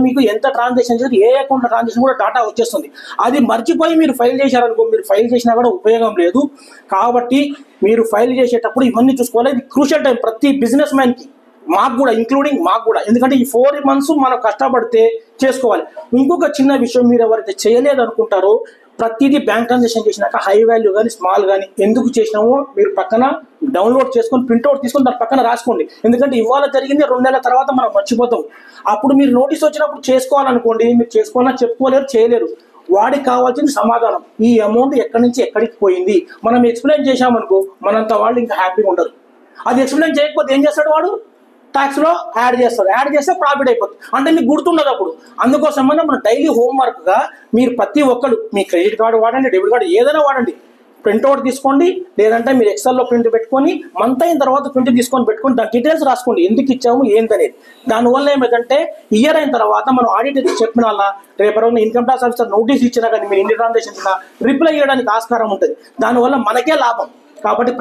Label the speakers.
Speaker 1: మీకు ఎంత ట్రాన్సాక్షన్ చేసి ఏ అకౌంట్ ట్రాన్సాక్షన్ కూడా డాటా వచ్చేస్తుంది. అది మర్చిపోయి మీరు ఫైల్ చేశారనుకో, మీరు ఫైల్ చేసినా కూడా ఉపయోగం లేదు. కాబట్టి మీరు ఫైల్ చేసేటప్పుడు ఇవన్నీ చూసుకోవాలి. ఇది క్రూషియల్ టైం ప్రతి బిజినెస్ మ్యాన్కి, మాకు కూడా, ఇంక్లూడింగ్ మాకు కూడా. ఎందుకంటే ఈ 4 months మనం కష్టపడితే చేసుకోవాలి. ఇంకొక చిన్న విషయం, మీరు ఎవరైతే చేయలేదు అనుకుంటారో, ప్రతిదీ బ్యాంక్ ట్రాన్సాక్షన్ చేసినాక హై వాల్యూ కానీ స్మాల్ కానీ ఎందుకు చేసినామో మీరు పక్కన డౌన్లోడ్ చేసుకొని ప్రింట్అవుట్ తీసుకొని దాని పక్కన రాసుకోండి. ఎందుకంటే ఇవాళ జరిగింది 2 నెలల తర్వాత మనం మర్చిపోతాం. అప్పుడు మీరు నోటీస్ వచ్చినప్పుడు చేసుకోవాలనుకోండి, మీరు చేసుకోవాలని చెప్పుకోలేరు, చేయలేరు. వాడికి కావాల్సింది సమాధానం. ఈ అమౌంట్ ఎక్కడి నుంచి ఎక్కడికి పోయింది మనం ఎక్స్ప్లెయిన్ చేశామనుకో, మనంత వాళ్ళు ఇంకా హ్యాపీగా ఉండరు. అది ఎక్స్ప్లెయిన్ చేయకపోతే ఏం చేస్తాడు వాడు? ట్యాక్స్లో యాడ్ చేస్తారు. యాడ్ చేస్తే ప్రాఫిట్ అయిపోతుంది. అంటే మీకు గుర్తుండదు అప్పుడు. అందుకోసమన్నా మన డైలీ హోంవర్క్గా మీరు ప్రతి ఒక్కరు మీ క్రెడిట్ కార్డు వాడండి, డెబిట్ కార్డు ఏదైనా వాడండి, ప్రింట్అవుట్ తీసుకోండి. లేదంటే మీరు ఎక్సెల్లో ప్రింట్ పెట్టుకొని మంత్ అయిన తర్వాత ప్రింట్ తీసుకొని పెట్టుకొని దాని డీటెయిల్స్ రాసుకోండి, ఎందుకు ఇచ్చాము ఏంటనేది. దానివల్ల ఏమైందంటే ఇయర్ అయిన తర్వాత మనం ఆడిటర్ చెప్పిన రేపు రోజున ఇన్కమ్ ట్యాక్స్ ఆఫీసర్ నోటీస్ ఇచ్చినా కానీ మీరు ఇన్ని ట్రాన్సాక్షన్ రిప్లై చేయడానికి ఆస్కారం ఉంటుంది. దానివల్ల మనకే లాభం. కాబట్టి